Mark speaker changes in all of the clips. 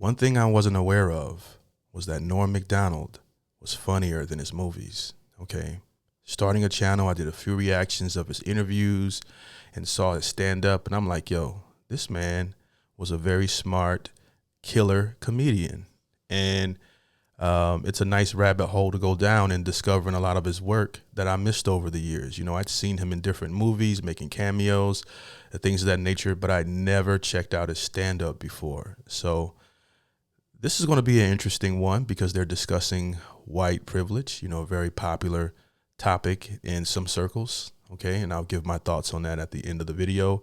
Speaker 1: One thing I wasn't aware of was that Norm MacDonald was funnier than his movies, okay? Starting a channel, I did a few reactions of his interviews and saw his stand-up, and I'm like, yo, this man was a very smart, killer comedian. And it's a nice rabbit hole to go down and discovering a lot of his work that I missed over the years. You know, I'd seen him in different movies, making cameos, things of that nature, but I'd never checked out his stand-up before. So this is going to be an interesting one because they're discussing white privilege, you know, a very popular topic in some circles, okay? And I'll give my thoughts on that at the end of the video.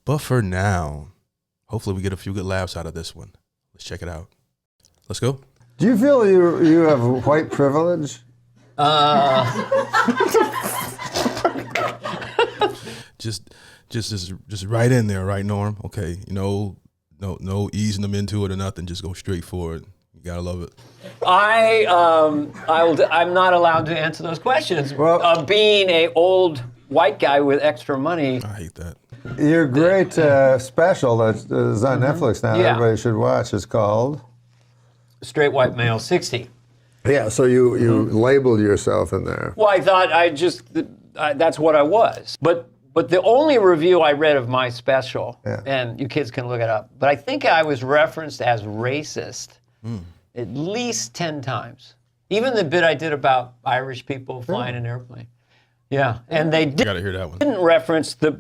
Speaker 1: But for now, hopefully we get a few good laughs out of this one. Let's check it out. Let's go.
Speaker 2: Do you feel you have white privilege?
Speaker 1: Just right in there, right, Norm? Okay, you know, no easing them into it or nothing. Just go straight for it. You gotta love it.
Speaker 3: I'm not allowed to answer those questions. Well, being a old white guy with extra money.
Speaker 1: I hate that.
Speaker 2: Your great special that is on Netflix now. Yeah. Everybody should watch. It's called
Speaker 3: Straight White Male 60.
Speaker 2: Yeah. So you labeled yourself in there.
Speaker 3: Well, I thought that's what I was. But the only review I read of my special, and you kids can look it up, but I think I was referenced as racist at least 10 times. Even the bit I did about Irish people flying an airplane. Yeah, and they didn't reference the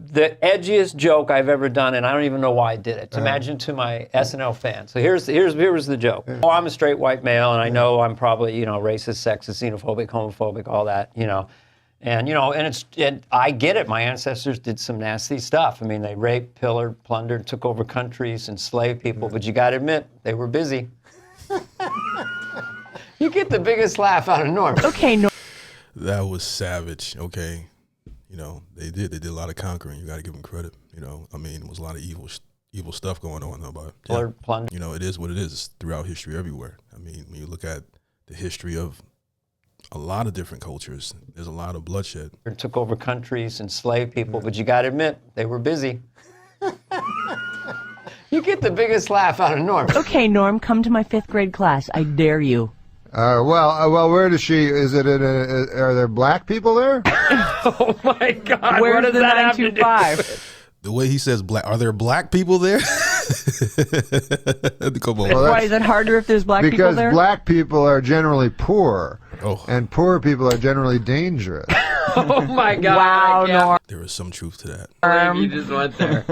Speaker 3: edgiest joke I've ever done, and I don't even know why I did it. Imagine to my SNL fans. So here's the joke. Oh, I'm a straight white male, and I know I'm probably, you know, racist, sexist, xenophobic, homophobic, all that, you know. And, you know, and I get it. My ancestors did some nasty stuff. I mean, they raped, pillared, plundered, took over countries, enslaved people. But you got to admit, they were busy. You get the biggest laugh out of Norm.
Speaker 4: Okay, Norm.
Speaker 1: That was savage, okay? You know, they did a lot of conquering. You got to give them credit. You know, I mean, it was a lot of evil stuff going on, though. But,
Speaker 3: Plunder.
Speaker 1: You know, it is what it is. It's throughout history everywhere. I mean, when you look at the history of a lot of different cultures, there's a lot of bloodshed.
Speaker 3: Took over countries, enslaved people, but you got to admit, they were busy. You get the biggest laugh out of Norm.
Speaker 4: Okay, Norm, come to my 5th grade class. I dare you.
Speaker 2: Well, where does she? Is it? Are there black people there?
Speaker 3: Oh my God!
Speaker 4: Where's the 925?
Speaker 1: The way he says black, are there black people there? Come on.
Speaker 4: Why is it harder if there's black people there?
Speaker 2: Because black people are generally poor, and poor people are generally dangerous.
Speaker 3: Oh my God!
Speaker 4: Wow, Norm.
Speaker 1: There is some truth to that.
Speaker 3: You just went there.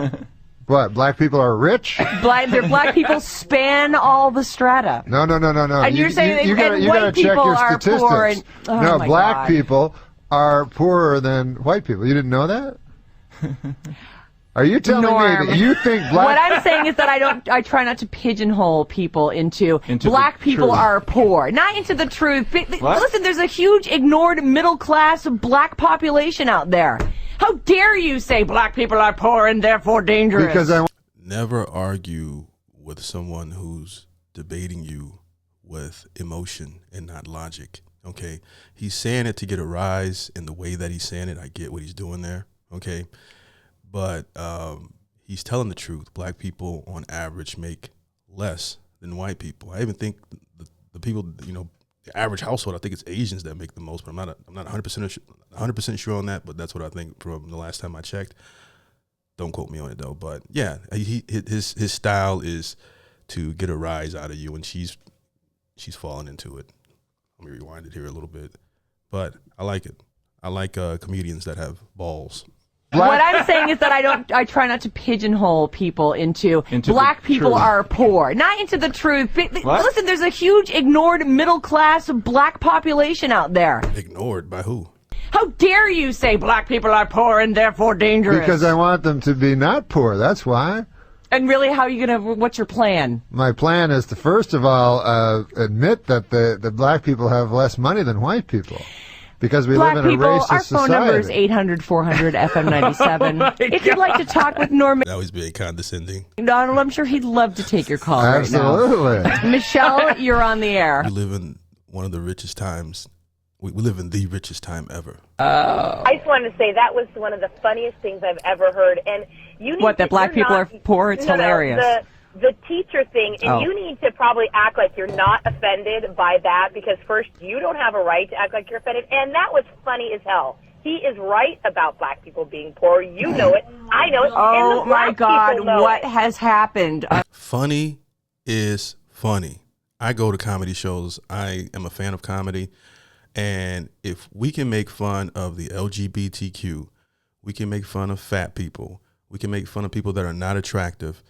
Speaker 2: What? Black people are rich?
Speaker 4: Black people span all the strata.
Speaker 2: No.
Speaker 4: And you're saying
Speaker 2: you
Speaker 4: white
Speaker 2: gotta check
Speaker 4: people
Speaker 2: your
Speaker 4: are
Speaker 2: statistics.
Speaker 4: poor. And,
Speaker 2: no, black people are poorer than white people. You didn't know that? Are you telling me that you think black?
Speaker 4: What I'm saying is that I try not to pigeonhole people into black people are poor, not into the truth. Listen, there's a huge ignored middle class black population out there. How dare you say black people are poor and therefore dangerous?
Speaker 2: Because I
Speaker 1: never argue with someone who's debating you with emotion and not logic. Okay, he's saying it to get a rise in the way that he's saying it. I get what he's doing there. Okay. But he's telling the truth. Black people, on average, make less than white people. I even think the people, you know, the average household, I think it's Asians that make the most. But I'm not 100% sure on that. But that's what I think from the last time I checked. Don't quote me on it though. But yeah, his style is to get a rise out of you, and she's falling into it. Let me rewind it here a little bit. But I like it. I like comedians that have balls.
Speaker 4: What I'm saying is that I try not to pigeonhole people into black people are poor, not into the truth. Listen, there's a huge ignored middle class black population out there.
Speaker 1: Ignored by who?
Speaker 4: How dare you say black people are poor and therefore dangerous?
Speaker 2: Because I want them to be not poor. That's why.
Speaker 4: And really, what's your plan?
Speaker 2: My plan is to first of all admit that the black people have less money than white people. Because we live in a racist society.
Speaker 4: Our phone number is 800-400-FM97. If you'd like to talk with Norm.
Speaker 1: Now he's being condescending.
Speaker 4: Donald, I'm sure he'd love to take your call
Speaker 2: Absolutely.
Speaker 4: Right now. Michelle, you're on the air.
Speaker 1: We live in one of the richest times. We live in the richest time ever.
Speaker 5: I just wanted to say that was one of the funniest things I've ever heard. And you need
Speaker 4: that black people are poor? It's hilarious.
Speaker 5: the teacher thing, and you need to probably act like you're not offended by that, because first, you don't have a right to act like you're offended, and that was funny as hell. He is right about black people being poor. You know it. I know it.
Speaker 4: Oh, my God. What has happened?
Speaker 1: Funny is funny. I go to comedy shows. I am a fan of comedy. And if we can make fun of the LGBTQ, we can make fun of fat people, we can make fun of people that are not attractive,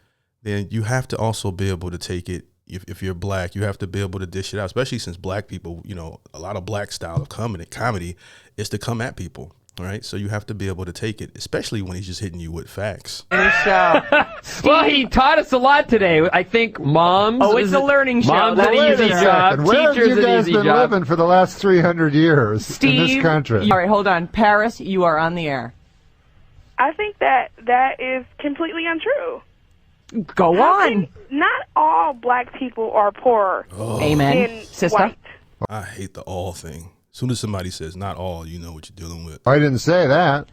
Speaker 1: then you have to also be able to take it. If you're black, you have to be able to dish it out, especially since black people, you know, a lot of black style of comedy is to come at people. All right. So you have to be able to take it, especially when he's just hitting you with facts.
Speaker 6: Well, he taught us a lot today. I think moms.
Speaker 4: Oh, it's a learning show.
Speaker 6: Moms an easy job.
Speaker 2: Where have
Speaker 6: Teachers
Speaker 2: you guys
Speaker 6: an easy
Speaker 2: been
Speaker 6: job.
Speaker 2: living for the last 300 years in this country?
Speaker 4: All right, hold on. Paris, you are on the air.
Speaker 7: I think that is completely untrue.
Speaker 4: Go on.
Speaker 7: Not all black people are poor.
Speaker 4: Amen, sister.
Speaker 7: White.
Speaker 1: I hate the all thing. As soon as somebody says not all, you know what you're dealing with.
Speaker 2: I didn't say that.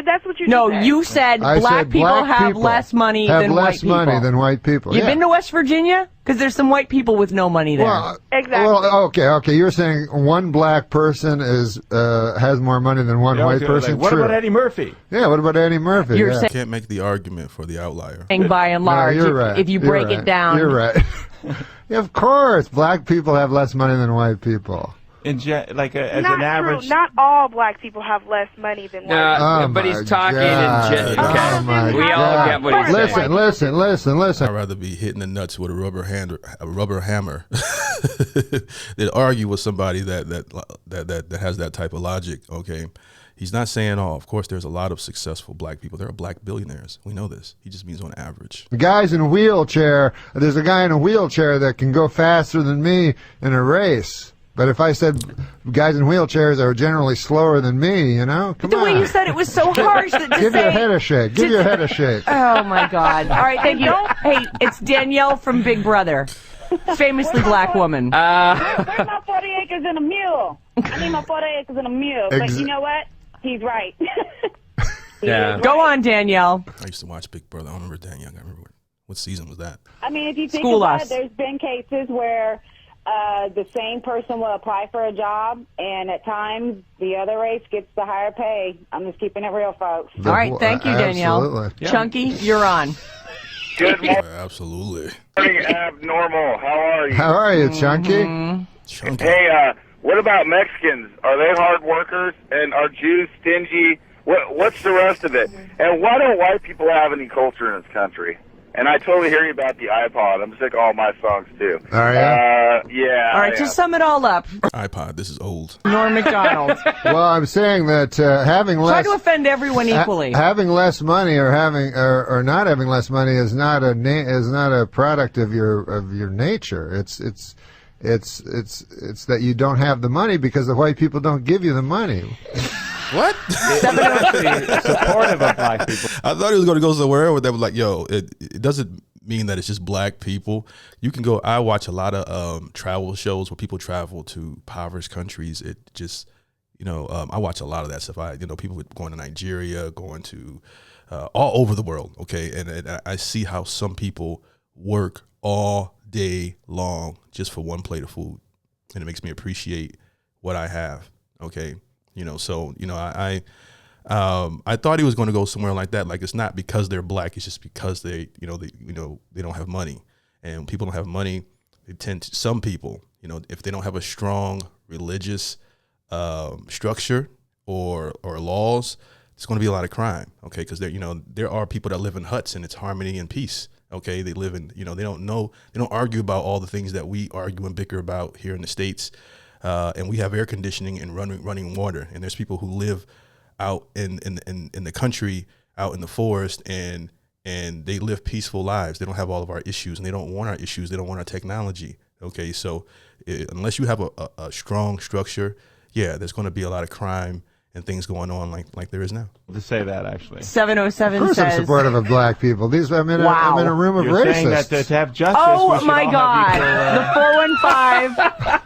Speaker 7: That's what you
Speaker 4: No,
Speaker 7: said.
Speaker 4: you said
Speaker 2: I
Speaker 4: black
Speaker 2: said
Speaker 4: people
Speaker 2: black
Speaker 4: have
Speaker 2: people
Speaker 4: less money
Speaker 2: have
Speaker 4: than
Speaker 2: less
Speaker 4: white people.
Speaker 2: money than white people.
Speaker 4: You've been to West Virginia? Because there's some white people with no money there.
Speaker 2: Well,
Speaker 7: Exactly.
Speaker 2: Well, okay. You're saying one black person has more money than one white person.
Speaker 8: What
Speaker 2: True.
Speaker 8: about Eddie Murphy?
Speaker 2: Yeah. What about Eddie Murphy?
Speaker 4: You're
Speaker 2: yeah.
Speaker 4: saying
Speaker 1: Can't make the argument for the outlier.
Speaker 4: by and large,
Speaker 2: No, you're right.
Speaker 4: if you
Speaker 2: You're
Speaker 4: break
Speaker 2: right.
Speaker 4: it down.
Speaker 2: You're right. Yeah, of course, black people have less money than white people.
Speaker 8: As
Speaker 7: Not
Speaker 8: an average.
Speaker 7: true. Not all black people have less money than white.
Speaker 2: Oh
Speaker 6: but
Speaker 2: my
Speaker 6: he's talking
Speaker 2: God.
Speaker 6: in
Speaker 2: Oh
Speaker 6: general.
Speaker 2: my
Speaker 6: We all
Speaker 2: God.
Speaker 6: get what he's saying.
Speaker 2: Listen.
Speaker 1: I'd rather be hitting the nuts with a rubber hammer than argue with somebody that has that type of logic. Okay, he's not saying all. Of course, there's a lot of successful black people. There are black billionaires. We know this. He just means on average.
Speaker 2: The guys in a wheelchair. There's a guy in a wheelchair that can go faster than me in a race. But if I said guys in wheelchairs are generally slower than me, you know, come
Speaker 4: the
Speaker 2: on.
Speaker 4: way you said it was so harsh that to
Speaker 2: Give
Speaker 4: say.
Speaker 2: your head a shake. Give your head a shake.
Speaker 4: Oh my God! All right, thank you. Hey, it's Danielle from Big Brother, famously black woman.
Speaker 5: Where's my 40 acres and a mule? I need my 40 acres and a mule. But you know what? He's right.
Speaker 6: Yeah.
Speaker 4: Go on, Danielle.
Speaker 1: I used to watch Big Brother. I don't remember Dan Young. I remember what season was that?
Speaker 5: I mean, if you think
Speaker 4: School
Speaker 5: about
Speaker 4: us.
Speaker 5: it, there's been cases where the same person will apply for a job, and at times the other race gets the higher pay. I'm just keeping it real, folks.
Speaker 4: All right, thank you, Danielle.
Speaker 2: Absolutely.
Speaker 4: Chunky, you're on.
Speaker 9: Good morning,
Speaker 1: Absolutely.
Speaker 9: Abnormal. How are you?
Speaker 2: How are you, Chunky?
Speaker 1: Chunky.
Speaker 9: Hey, what about Mexicans? Are they hard workers? And are Jews stingy? What's the rest of it? And why don't white people have any culture in this country? And I totally hear you about the iPod. I'm sick of all my songs, too.
Speaker 2: Are you?
Speaker 9: Yeah.
Speaker 4: All right, to sum it all up,
Speaker 1: iPod. This is old.
Speaker 4: Norm MacDonald.
Speaker 2: Well, I'm saying that having
Speaker 4: Try
Speaker 2: less
Speaker 4: to offend everyone equally.
Speaker 2: having less money or having or not having less money is not a product of your nature. It's that you don't have the money because the white people don't give you the money.
Speaker 1: What?
Speaker 8: Supportive of black people.
Speaker 1: I thought he was going to go somewhere where they were like, yo, it doesn't mean that it's just black people. You can go. I watch a lot of travel shows where people travel to impoverished countries. It just, I watch a lot of that stuff. People going to Nigeria, going to all over the world. Okay. And I see how some people work all day long just for one plate of food. And it makes me appreciate what I have. Okay. I thought he was going to go somewhere like that. Like, it's not because they're black. It's just because they don't have money, and people don't have money. Some people, if they don't have a strong religious structure or laws, it's going to be a lot of crime. Okay. Cause there are people that live in huts and it's harmony and peace. Okay. They live in, they don't argue about all the things that we argue and bicker about here in the States. And we have air conditioning and running water. And there's people who live out in the country, out in the forest, and they live peaceful lives. They don't have all of our issues, and they don't want our issues. They don't want our technology. Okay, so unless you have a strong structure, there's going to be a lot of crime and things going on like there is now.
Speaker 8: To say that, actually.
Speaker 4: 707
Speaker 2: Of course,
Speaker 4: says.
Speaker 2: I'm supportive of black people. I'm in a room of
Speaker 8: You're
Speaker 2: racists.
Speaker 8: saying that to have justice, we
Speaker 4: Oh
Speaker 8: should
Speaker 4: my
Speaker 8: all
Speaker 4: God!
Speaker 8: have equal,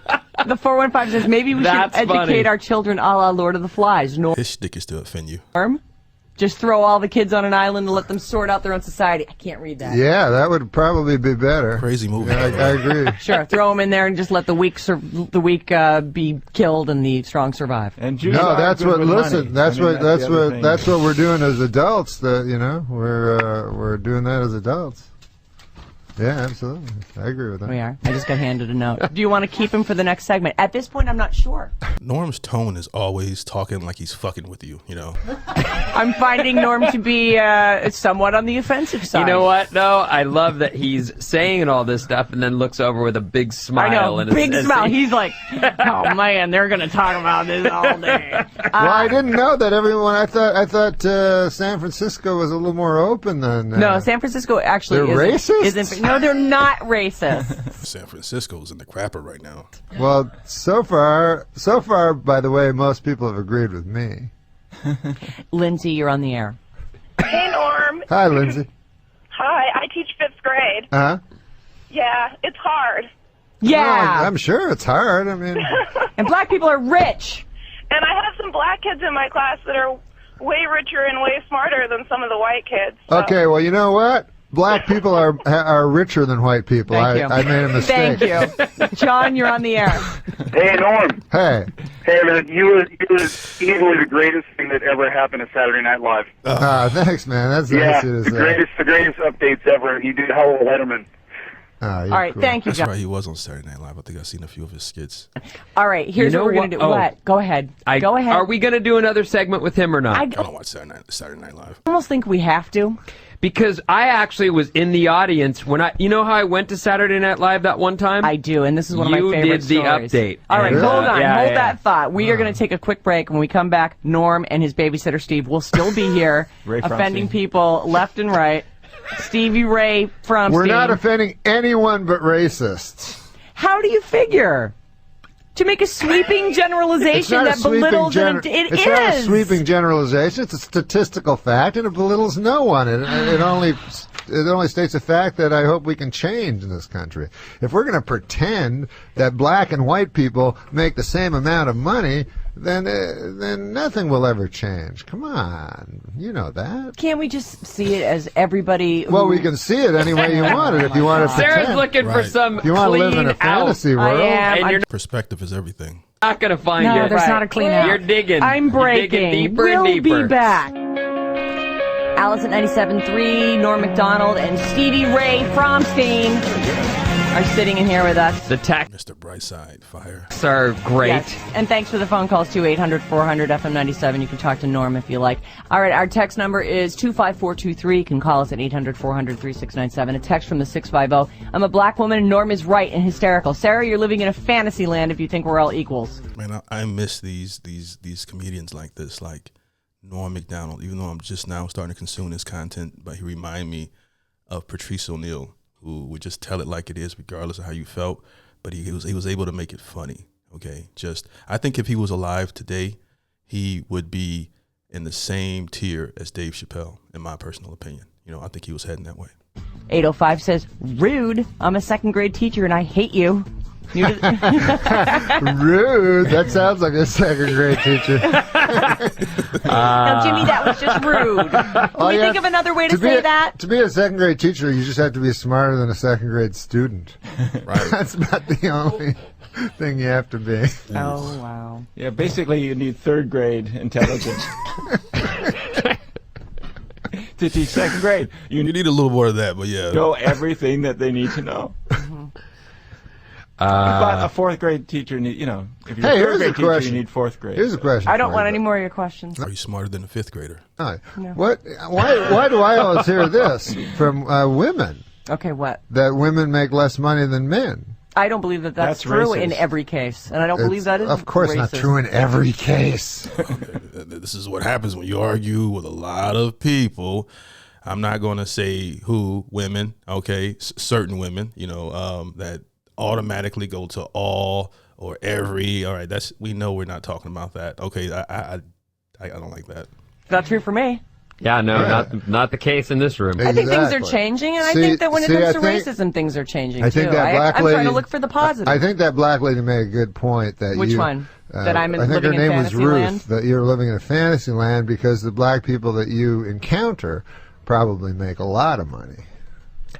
Speaker 4: The 415 says maybe we should
Speaker 6: That's
Speaker 4: educate
Speaker 6: funny.
Speaker 4: our children a la Lord of the Flies.
Speaker 1: His shtick is to offend you.
Speaker 4: Norm? Just throw all the kids on an island and let them sort out their own society. I can't read that.
Speaker 2: Yeah, that would probably be better.
Speaker 1: Crazy movie.
Speaker 2: Yeah, I agree.
Speaker 4: Sure, throw them in there and just let the weak be killed and the strong survive.
Speaker 8: And Jews
Speaker 2: No,
Speaker 8: are
Speaker 2: that's
Speaker 8: good
Speaker 2: what.
Speaker 8: with
Speaker 2: Listen,
Speaker 8: money.
Speaker 2: that's
Speaker 8: I mean,
Speaker 2: what.
Speaker 8: the other thing.
Speaker 2: That's what we're doing as adults. That we're doing that as adults. Yeah, absolutely. I agree with that.
Speaker 4: We are. I just got handed a note. Do you want to keep him for the next segment? At this point, I'm not sure.
Speaker 1: Norm's tone is always talking like he's fucking with you, you know.
Speaker 4: I'm finding Norm to be somewhat on the offensive side.
Speaker 6: You know what? No, I love that he's saying all this stuff and then looks over with a big smile.
Speaker 4: I know,
Speaker 6: and
Speaker 4: big smile. He's like, oh man, they're gonna talk about this all day.
Speaker 2: Well, I didn't know that everyone. I thought San Francisco was a little more open than.
Speaker 4: No, San Francisco actually
Speaker 2: They're racist?
Speaker 4: isn't. No, they're not racist.
Speaker 1: San Francisco's in the crapper right now.
Speaker 2: Well, so far, by the way, most people have agreed with me.
Speaker 4: Lindsay, you're on the air.
Speaker 5: Hey, Norm.
Speaker 2: Hi, Lindsay.
Speaker 5: Hi, I teach 5th grade.
Speaker 2: Huh?
Speaker 5: Yeah, it's hard.
Speaker 4: Yeah.
Speaker 2: Well, I'm sure it's hard. I mean,
Speaker 4: and black people are rich.
Speaker 5: And I have some black kids in my class that are way richer and way smarter than some of the white kids. So.
Speaker 2: okay. Well, you know what? Black people are richer than white people.
Speaker 4: Thank you.
Speaker 2: I made a mistake.
Speaker 4: Thank you. John, you're on the air.
Speaker 9: Hey, Norm.
Speaker 2: Hey.
Speaker 9: Hey, man, you were easily the greatest thing that ever happened to Saturday Night Live.
Speaker 2: Thanks, man. That's
Speaker 9: Yeah,
Speaker 2: nice of you to say.
Speaker 9: the greatest updates ever. You did Hello Letterman.
Speaker 2: All
Speaker 4: right,
Speaker 2: cool.
Speaker 4: thank you,
Speaker 1: That's
Speaker 4: John.
Speaker 1: right, he was on Saturday Night Live. I think I've seen a few of his skits.
Speaker 4: All right, here's
Speaker 6: You know
Speaker 4: what we're going to do.
Speaker 6: what? Oh.
Speaker 4: What? Go ahead. Go ahead.
Speaker 6: Are we going to do another segment with him or not?
Speaker 4: I
Speaker 1: I don't watch Saturday Night Live.
Speaker 4: almost think we have to.
Speaker 6: Because I actually was in the audience when you know how I went to Saturday Night Live that one time?
Speaker 4: I do, and this is one of my
Speaker 6: You
Speaker 4: favorite
Speaker 6: did the
Speaker 4: stories.
Speaker 6: update.
Speaker 4: All right,
Speaker 6: And,
Speaker 4: hold on.
Speaker 6: yeah,
Speaker 4: hold
Speaker 6: yeah.
Speaker 4: that thought. We are going to take a quick break. When we come back, Norm and his babysitter Steve will still be here,
Speaker 8: Ray
Speaker 4: offending
Speaker 8: Fromstein.
Speaker 4: people left and right. Stevie Ray Fromstein.
Speaker 2: We're not offending anyone but racists.
Speaker 4: How do you figure? To make a sweeping generalization that belittles it
Speaker 2: It's not a sweeping generalization. It's a statistical fact, and it belittles no one. It only states a fact that I hope we can change in this country. If we're going to pretend that black and white people make the same amount of money, then nothing will ever change. Come on, you know that.
Speaker 4: Can't we just see it as everybody?
Speaker 2: Well, we can see it any way you want it. If you want to
Speaker 6: Sarah's
Speaker 2: pretend.
Speaker 6: looking for
Speaker 1: Right.
Speaker 6: some
Speaker 2: If you want to live in
Speaker 6: clean
Speaker 2: a fantasy
Speaker 6: out.
Speaker 2: world.
Speaker 4: I am.
Speaker 6: And you're
Speaker 1: Perspective is everything.
Speaker 6: not going to find
Speaker 4: No,
Speaker 6: it.
Speaker 4: there's not a clean out.
Speaker 6: You're digging.
Speaker 4: I'm
Speaker 6: You're digging
Speaker 4: breaking.
Speaker 6: deeper
Speaker 4: we'll
Speaker 6: and deeper.
Speaker 4: be back. Alice at 97.3, Norm MacDonald, and Stevie Ray Fromstein are sitting in here with us.
Speaker 6: The texts
Speaker 1: Mr. Brightside, fire.
Speaker 6: are great.
Speaker 4: Yes. And thanks for the phone calls, too, 800-400-FM97. You can talk to Norm if you like. All right, our text number is 25423. You can call us at 800-400-3697. A text from the 650. I'm a black woman, and Norm is right and hysterical. Sarah, you're living in a fantasy land if you think we're all equals.
Speaker 1: Man, I miss these comedians like this, like Norm MacDonald. Even though I'm just now starting to consume his content, but he remind me of Patrice O'Neal, who would just tell it like it is, regardless of how you felt. But he was able to make it funny. Okay, I think if he was alive today, he would be in the same tier as Dave Chappelle, in my personal opinion. You know, I think he was heading that way.
Speaker 4: 805 says, rude. I'm a second grade teacher and I hate you.
Speaker 2: Rude. That sounds like a second grade teacher.
Speaker 4: Now, Jimmy, that was just rude. Can we think of another way to say that?
Speaker 2: To be a second grade teacher, you just have to be smarter than a second grade student.
Speaker 1: Right.
Speaker 2: That's about the only thing you have to be.
Speaker 4: Oh, wow.
Speaker 8: Yeah, basically you need third grade intelligence to teach second grade.
Speaker 1: You need a little more of that, but yeah.
Speaker 8: Know everything that they need to know. But a fourth grade teacher, if you're
Speaker 2: Hey,
Speaker 8: a third
Speaker 2: here's
Speaker 8: grade
Speaker 2: a
Speaker 8: teacher,
Speaker 2: question.
Speaker 8: you need fourth grade.
Speaker 2: Here's a question.
Speaker 4: I don't
Speaker 2: for
Speaker 4: want
Speaker 2: you.
Speaker 4: any more of your questions.
Speaker 1: Are you smarter than a fifth grader?
Speaker 2: All right. Why do I always hear this from women,
Speaker 4: Okay, what?
Speaker 2: that women make less money than men?
Speaker 4: I don't believe that that's
Speaker 8: That's
Speaker 4: true
Speaker 8: racist.
Speaker 4: in every case. And I don't believe that is
Speaker 2: Of course
Speaker 4: racist.
Speaker 2: not true in every case.
Speaker 1: This is what happens when you argue with a lot of people. I'm not going to say who, women, okay, certain women, that automatically go to all or every. All right, we know we're not talking about that. Okay, I don't like that.
Speaker 4: It's not true for me.
Speaker 6: Yeah, no, not the case in this room.
Speaker 4: I think things are changing, and I think that when it comes to racism, things are changing, too. I'm trying to look for the positive.
Speaker 2: I think that black lady made a good point.
Speaker 4: Which one? That I'm living in fantasy land? I think her name was Ruth,
Speaker 2: that you're living in a fantasy land because the black people that you encounter probably make a lot of money.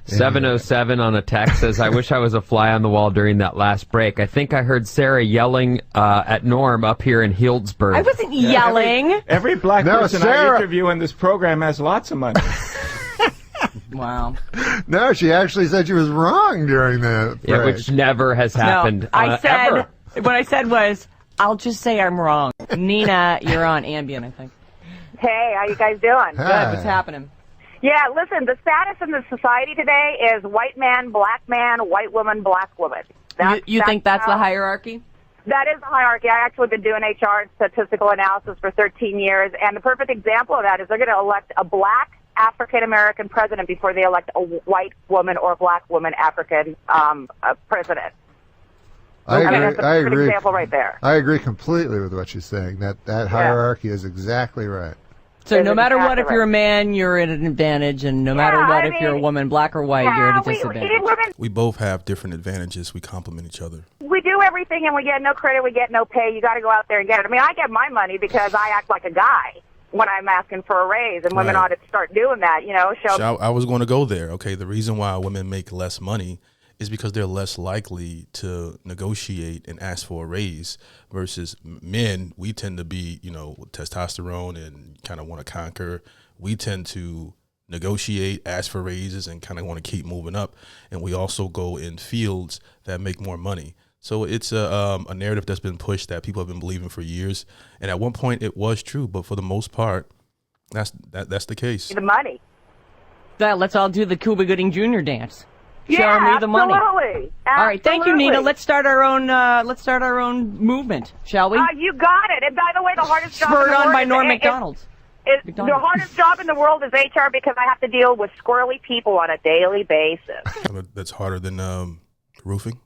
Speaker 6: 707 on a text says, I wish I was a fly on the wall during that last break. I think I heard Sarah yelling at Norm up here in Healdsburg.
Speaker 4: I wasn't yelling.
Speaker 8: Every black person I interview in this program has lots of money.
Speaker 4: Wow.
Speaker 2: No, she actually said she was wrong during that break.
Speaker 6: Yeah, which never has happened.
Speaker 4: No, I said,
Speaker 6: ever.
Speaker 4: What I said was, I'll just say I'm wrong. Nina, you're on Ambien, I think.
Speaker 5: Hey, how you guys doing?
Speaker 4: Good. What's happening?
Speaker 5: Yeah, listen, the status in the society today is white man, white woman, black woman.
Speaker 4: You think that's the hierarchy?
Speaker 5: That is the hierarchy. I actually been doing HR and statistical analysis for 13 years, and the perfect example of that is they're going to elect a black African-American president before they elect a white woman or black woman African president.
Speaker 2: I agree.
Speaker 5: That's a perfect example right there.
Speaker 2: I agree completely with what she's saying. That hierarchy is exactly right.
Speaker 4: So no matter what, if you're a man, you're at an advantage, and no matter what, if you're a woman, black or white, you're at a disadvantage.
Speaker 1: We both have different advantages. We complement each other.
Speaker 5: We do everything, and we get no credit, we get no pay. You got to go out there and get it. I mean, I get my money because I act like a guy when I'm asking for a raise, and women ought to start doing that, you know.
Speaker 1: So I was going to go there. Okay, the reason why women make less money is because they're less likely to negotiate and ask for a raise versus men. We tend to be, testosterone and kind of want to conquer. We tend to negotiate, ask for raises, and kind of want to keep moving up. And we also go in fields that make more money. So it's a narrative that's been pushed that people have been believing for years. And at one point it was true, but for the most part, that's the case.
Speaker 5: The money.
Speaker 4: Let's all do the Cuba Gooding Jr. dance.
Speaker 5: Yeah,
Speaker 4: Show me the money.
Speaker 5: Absolutely.
Speaker 4: All right, thank you, Nina. Let's start our own movement, shall we?
Speaker 5: You got it. And by the way, the hardest job in the
Speaker 4: Spurred on
Speaker 5: world
Speaker 4: by Norm MacDonald.
Speaker 5: The hardest job in the world is HR because I have to deal with squirrely people on a daily basis.
Speaker 1: That's harder than roofing.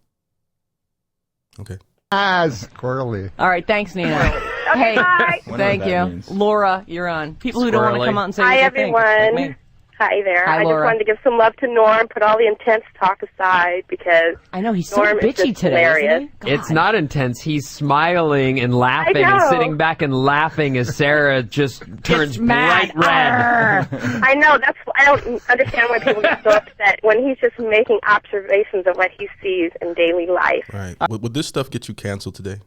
Speaker 1: Okay.
Speaker 2: Squirrely.
Speaker 4: All right, thanks, Nina.
Speaker 5: Okay, bye.
Speaker 4: Thank you.
Speaker 8: Means.
Speaker 4: Laura, you're on. People who don't want to come out and say
Speaker 10: Hi,
Speaker 4: what they think.
Speaker 10: everyone. Hi there.
Speaker 4: Hi,
Speaker 10: I
Speaker 4: Laura.
Speaker 10: just wanted to give some love to Norm, put all the intense talk aside because
Speaker 4: I know he's
Speaker 10: Norm
Speaker 4: so bitchy today,
Speaker 10: hilarious.
Speaker 4: isn't he?
Speaker 6: It's not intense. He's smiling and laughing and sitting back and laughing as Sarah just turns bright red.
Speaker 10: I know. I don't understand why people get so upset when he's just making observations of what he sees in daily life.
Speaker 1: Right. Would this stuff get you canceled today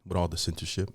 Speaker 1: with all the censorship?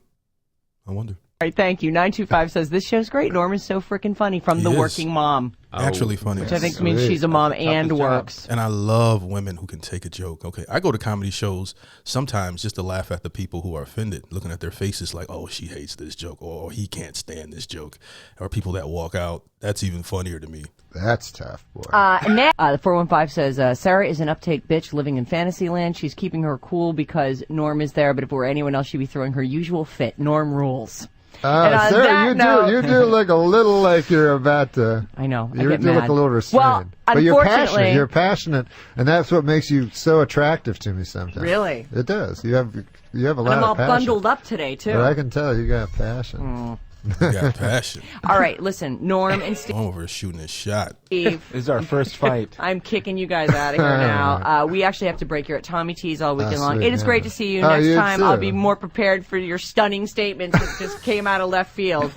Speaker 1: I wonder.
Speaker 4: All right, thank you. 925 says, this show's great. Norm is so freaking funny from the working mom.
Speaker 1: Naturally funny.
Speaker 4: Which I think means she's a mom and works.
Speaker 1: And I love women who can take a joke. Okay, I go to comedy shows sometimes just to laugh at the people who are offended, looking at their faces like, oh, she hates this joke, or he can't stand this joke. Or people that walk out. That's even funnier to me.
Speaker 2: That's tough, boy.
Speaker 4: The 415 says, Sarah is an uptight bitch living in fantasy land. She's keeping her cool because Norm is there, but if it were anyone else, she'd be throwing her usual fit. Norm rules.
Speaker 2: Sarah, you do look a little like you're about to.
Speaker 4: I know.
Speaker 2: You do look a little restrained.
Speaker 4: Well,
Speaker 2: but
Speaker 4: unfortunately,
Speaker 2: you're passionate, and that's what makes you so attractive to me sometimes.
Speaker 4: Really?
Speaker 2: It does. You have a lot of passion.
Speaker 4: I'm all bundled up today too.
Speaker 2: But I can tell you got passion.
Speaker 1: You got passion.
Speaker 4: All right, listen, Norm and Steve.
Speaker 1: I'm over shooting a shot.
Speaker 8: This is our first fight.
Speaker 4: I'm kicking you guys out of here now. We actually have to break here at Tommy T's all weekend long. It is great to see you. Next time, I'll be more prepared for your stunning statements that just came out of left field.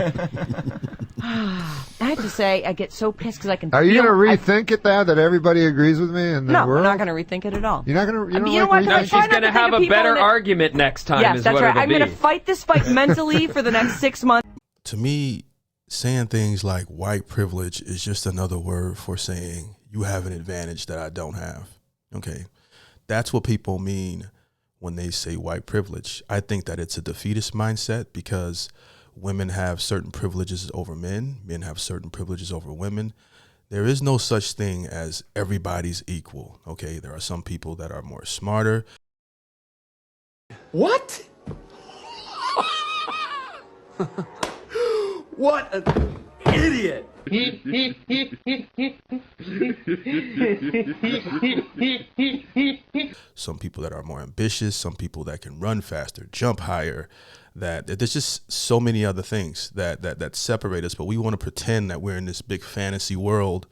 Speaker 4: I have to say, I get so pissed because I can.
Speaker 2: Are you going to rethink it now that everybody agrees with me in the world?
Speaker 4: No, I'm not going to rethink it at all.
Speaker 2: You're not going to.
Speaker 4: You know what?
Speaker 6: No, she's going to have a better argument next time.
Speaker 4: Yes, that's right. I'm going to fight this fight mentally for the next 6 months.
Speaker 1: To me, saying things like white privilege is just another word for saying you have an advantage that I don't have. Okay. That's what people mean when they say white privilege. I think that it's a defeatist mindset because women have certain privileges over men. Men have certain privileges over women. There is no such thing as everybody's equal. Okay. There are some people that are more smarter.
Speaker 11: What? What an idiot!
Speaker 1: some people that are more ambitious, some people that can run faster, jump higher, that there's just so many other things that separate us, but we want to pretend that we're in this big fantasy world.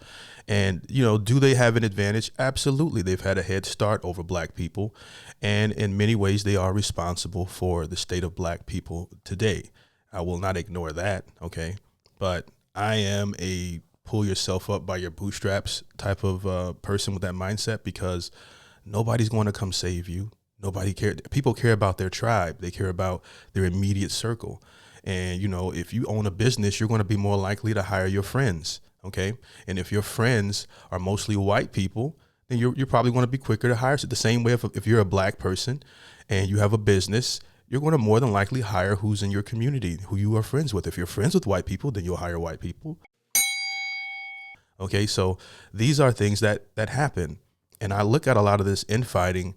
Speaker 1: And, you know, do they have an advantage? Absolutely. They've had a head start over black people. And in many ways, they are responsible for the state of black people today. I will not ignore that. Okay. But I am a pull yourself up by your bootstraps type of person with that mindset, because nobody's going to come save you. Nobody cares. People care about their tribe. They care about their immediate circle. And, you know, if you own a business, you're going to be more likely to hire your friends. Okay. And if your friends are mostly white people, then you're probably going to be quicker to hire. So the same way, if you're a black person and you have a business, you're going to more than likely hire who's in your community, who you are friends with. If you're friends with white people, then you'll hire white people. Okay. So these are things that happen. And I look at a lot of this infighting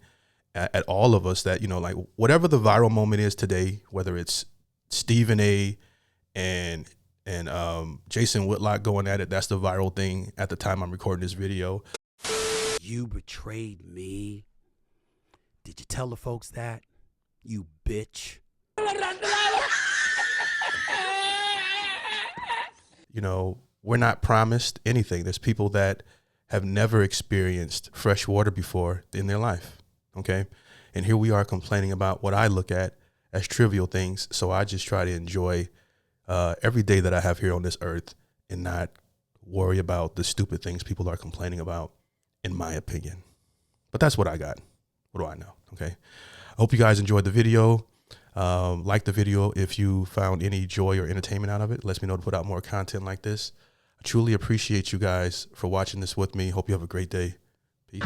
Speaker 1: at all of us, that, you know, like whatever the viral moment is today, whether it's Stephen A. and Jason Whitlock going at it, that's the viral thing at the time I'm recording this video.
Speaker 11: You betrayed me. Did you tell the folks that? You bitch.
Speaker 1: You know, we're not promised anything. There's people that have never experienced fresh water before in their life. Okay. And here we are complaining about what I look at as trivial things. So I just try to enjoy every day that I have here on this earth and not worry about the stupid things people are complaining about, in my opinion. But that's what I got. What do I know? Okay. I hope you guys enjoyed the video. Like the video if you found any joy or entertainment out of it. It lets me know to put out more content like this. I truly appreciate you guys for watching this with me. Hope you have a great day. Peace.